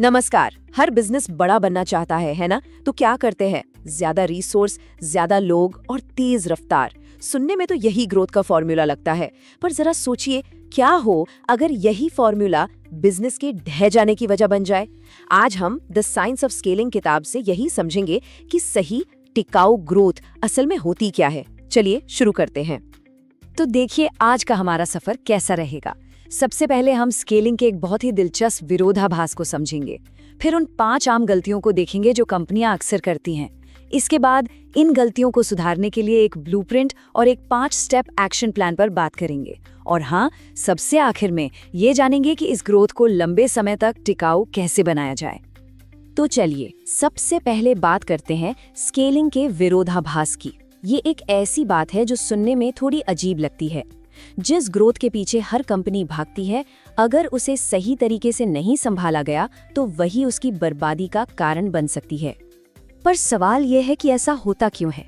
नमस्कार। हर बिजनेस बड़ा बनना चाहता है ना? तो क्या करते हैं? ज्यादा रिसोर्स, ज्यादा लोग और तेज रफ्तार। सुनने में तो यही ग्रोथ का फॉर्मूला लगता है, पर जरा सोचिए क्या हो अगर यही फॉर्मूला बिजनेस के ढह जाने की वजह बन जाए। आज हम द साइंस ऑफ स्केलिंग किताब से यही समझेंगे कि सही टिकाऊ ग्रोथ असल में होती क्या है। चलिए शुरू करते हैं। तो देखिए आज का हमारा सफर कैसा रहेगा। सबसे पहले हम स्केलिंग के एक बहुत ही दिलचस्प विरोधाभास को समझेंगे। फिर उन 5 आम गलतियों को देखेंगे जो कंपनियां अक्सर करती हैं। इसके बाद इन गलतियों को सुधारने के लिए एक ब्लूप्रिंट और एक 5 स्टेप एक्शन प्लान पर बात करेंगे। और हाँ, सबसे आखिर में ये जानेंगे कि इस ग्रोथ को लंबे समय तक टिकाऊ कैसे बनाया जाए। तो चलिए सबसे पहले बात करते हैं स्केलिंग के विरोधाभास की। ये एक ऐसी बात है जो सुनने में थोड़ी अजीब लगती है। जिस ग्रोथ के पीछे हर कंपनी भागती है, अगर उसे सही तरीके से नहीं संभाला गया तो वही उसकी बर्बादी का कारण बन सकती है। पर सवाल यह है कि ऐसा होता क्यों है?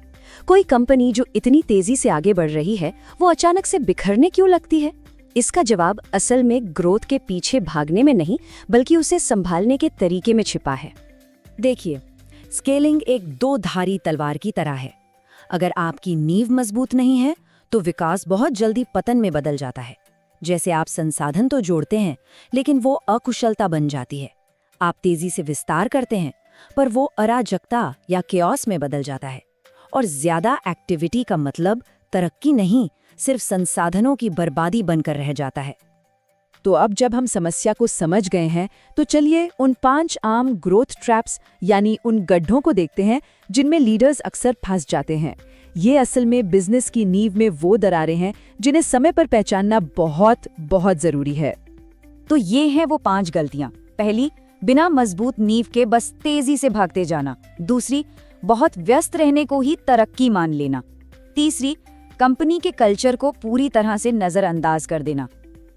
कोई कंपनी जो इतनी तेजी से आगे बढ़ रही है, वो अचानक से बिखरने क्यों लगती है? इसका जवाब असल में ग्रोथ के पीछे भागने में नहीं, बल्कि उसे संभालने के तरीके में छिपा है। देखिए, स्केलिंग एक 2 धारी तलवार की तरह है। अगर आपकी नींव मजबूत नहीं है तो विकास बहुत जल्दी पतन में बदल जाता है। जैसे आप संसाधन तो जोड़ते हैं, लेकिन वो अकुशलता बन जाती है। आप तेजी से विस्तार करते हैं, पर वो अराजकता या केओस में बदल जाता है। और ज्यादा एक्टिविटी का मतलब तरक्की नहीं, सिर्फ संसाधनों की बर्बादी बनकर रह जाता है। तो अब जब हम समस्या को समझ गए हैं, तो चलिए उन 5 आम ग्रोथ ट्रैप्स यानी उन गड्ढों को देखते हैं जिनमें लीडर्स अक्सर फंस जाते हैं। ये असल में बिजनेस की नींव में वो दरारें हैं जिन्हें समय पर पहचानना बहुत बहुत जरूरी है। तो ये हैं वो 5 गलतियां। पहली, बिना मजबूत नींव के बस तेजी से भागते जाना। दूसरी, बहुत व्यस्त रहने को ही तरक्की मान लेना। तीसरी, कंपनी के कल्चर को पूरी तरह से नजरअंदाज कर देना।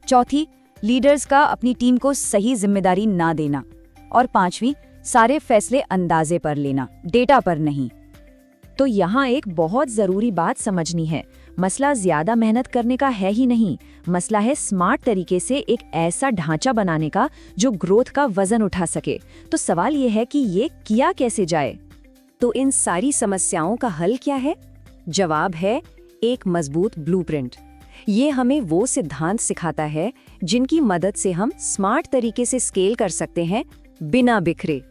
चौथी, लीडर्स का अपनी टीम को सही जिम्मेदारी ना देना। और 5वीं, सारे फैसले अंदाजे पर लेना, डेटा पर नहीं। तो यहाँ एक बहुत जरूरी बात समझनी है। मसला ज्यादा मेहनत करने का है ही नहीं, मसला है स्मार्ट तरीके से एक ऐसा ढांचा बनाने का जो ग्रोथ का वजन उठा सके। तो सवाल ये है कि ये किया कैसे जाए? तो इन सारी समस्याओं का हल क्या है? जवाब है एक मजबूत ब्लूप्रिंट। ये हमें वो सिद्धांत सिखाता है जिनकी मदद से हम स्मार्ट तरीके से स्केल कर सकते हैं बिना बिखरे।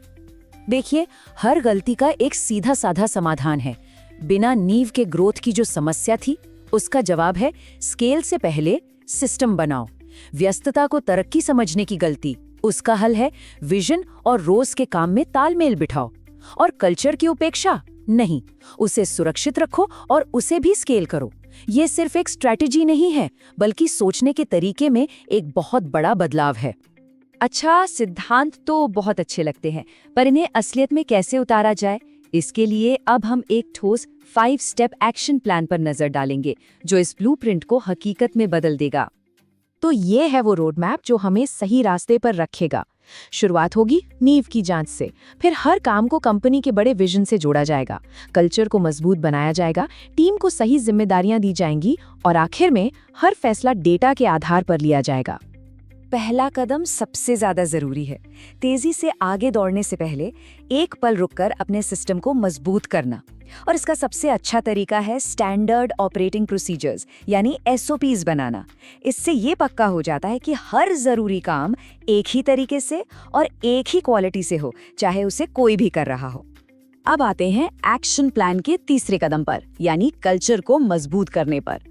देखिए, हर गलती का एक सीधा साधा समाधान है। बिना नींव के ग्रोथ की जो समस्या थी, उसका जवाब है स्केल से पहले सिस्टम बनाओ। व्यस्तता को तरक्की समझने की गलती, उसका हल है विजन और रोज के काम में तालमेल बिठाओ। और कल्चर की उपेक्षा नहीं, उसे सुरक्षित रखो और उसे भी स्केल करो। ये सिर्फ एक स्ट्रैटेजी नहीं है, बल्कि सोचने के तरीके में एक बहुत बड़ा बदलाव है। अच्छा, सिद्धांत तो बहुत अच्छे लगते हैं, पर इन्हें असलियत में कैसे उतारा जाए? इसके लिए अब हम एक ठोस 5 स्टेप एक्शन प्लान पर नजर डालेंगे, जो इस ब्लूप्रिंट को हकीकत में बदल देगा। तो ये है वो रोड मैप जो हमें सही रास्ते पर रखेगा। शुरुआत होगी नींव की जांच से, फिर हर काम को कंपनी के बड़े विजन से जोड़ा जाएगा, कल्चर को मजबूत बनाया जाएगा, टीम को सही जिम्मेदारियां दी जाएंगी और आखिर में हर फैसला डेटा के आधार पर लिया जाएगा। पहला कदम सबसे ज्यादा जरूरी है। तेजी से आगे दौड़ने से पहले एक पल रुककर अपने सिस्टम को मजबूत करना। और इसका सबसे अच्छा तरीका है स्टैंडर्ड ऑपरेटिंग प्रोसीजर्स यानी SOPs बनाना। इससे ये पक्का हो जाता है कि हर जरूरी काम एक ही तरीके से और एक ही क्वालिटी से हो, चाहे उसे कोई भी कर रहा हो। अब आते हैं एक्शन प्लान के तीसरे कदम पर, यानी कल्चर को मजबूत करने पर।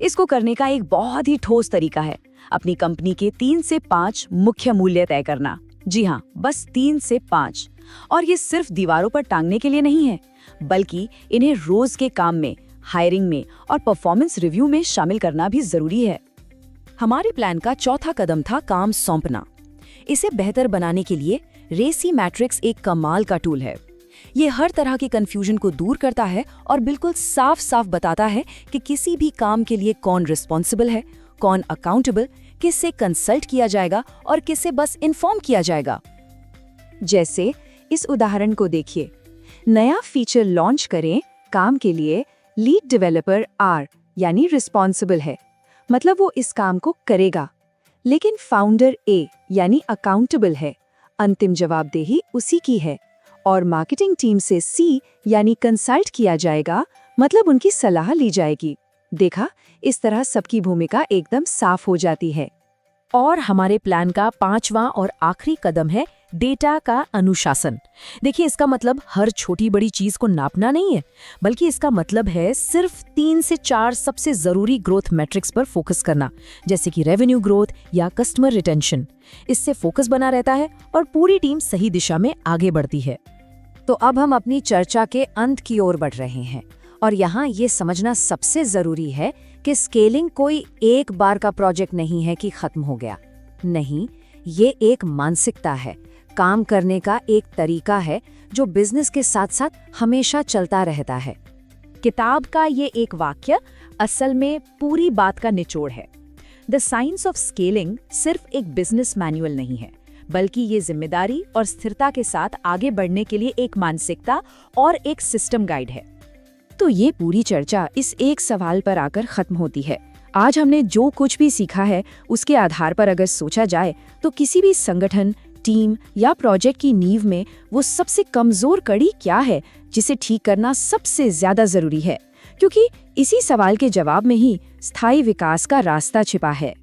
इसको करने का एक बहुत ही ठोस तरीका है अपनी कंपनी के 3 से 5 मुख्य मूल्य तय करना। जी हाँ, बस 3 से 5। और ये सिर्फ दीवारों पर टांगने के लिए नहीं है, बल्कि इन्हें रोज के काम में, हायरिंग में और परफॉर्मेंस रिव्यू में शामिल करना भी जरूरी है। हमारे प्लान का चौथा कदम था काम सौंपना। इसे बेहतर बनाने के लिए रेसी मैट्रिक्स एक कमाल का टूल है। ये हर तरह के कंफ्यूजन को दूर करता है और बिल्कुल साफ साफ बताता है कि किसी भी काम के लिए कौन रिस्पॉन्सिबल है, कौन अकाउंटेबल, किससे कंसल्ट किया जाएगा और किससे बस इन्फॉर्म किया जाएगा। जैसे इस उदाहरण को देखिए, नया फीचर लॉन्च करें, काम के लिए लीड डेवलपर R यानी रिस्पॉन्सिबल है, मतलब वो इस काम को करेगा। लेकिन फाउंडर A यानी अकाउंटेबल है, अंतिम जवाबदेही उसी की है। और मार्केटिंग टीम से सी यानी कंसल्ट किया जाएगा, मतलब उनकी सलाह ली जाएगी। देखा, इस तरह सबकी भूमिका एकदम साफ हो जाती है। और हमारे प्लान का 5वां और आखिरी कदम है डेटा का अनुशासन। देखिए, इसका मतलब हर छोटी बड़ी चीज को नापना नहीं है, बल्कि इसका मतलब है सिर्फ 3 से 4 सबसे जरूरी ग्रोथ मैट्रिक्स पर फोकस करना, जैसे कि रेवेन्यू ग्रोथ या कस्टमर रिटेंशन। इससे फोकस बना रहता है और पूरी टीम सही दिशा में आगे बढ़ती है। तो अब हम अपनी चर्चा के अंत की ओर बढ़ रहे हैं, और यहाँ ये समझना सबसे जरूरी है कि स्केलिंग कोई एक बार का प्रोजेक्ट नहीं है कि खत्म हो गया। नहीं, ये एक मानसिकता है, काम करने का एक तरीका है जो बिजनेस के साथ साथ हमेशा चलता रहता है। किताब का ये एक वाक्य असल में पूरी बात का निचोड़ है। द साइंस ऑफ स्केलिंग सिर्फ एक बिजनेस मैनुअल नहीं है, बल्कि ये जिम्मेदारी और स्थिरता के साथ आगे बढ़ने के लिए एक मानसिकता और एक सिस्टम गाइड है। तो ये पूरी चर्चा इस एक सवाल पर आकर खत्म होती है। आज हमने जो कुछ भी सीखा है उसके आधार पर अगर सोचा जाए तो किसी भी संगठन, टीम या प्रोजेक्ट की नींव में वो सबसे कमजोर कड़ी क्या है जिसे ठीक करना सबसे ज्यादा जरूरी है, क्योंकि इसी सवाल के जवाब में ही स्थायी विकास का रास्ता छिपा है।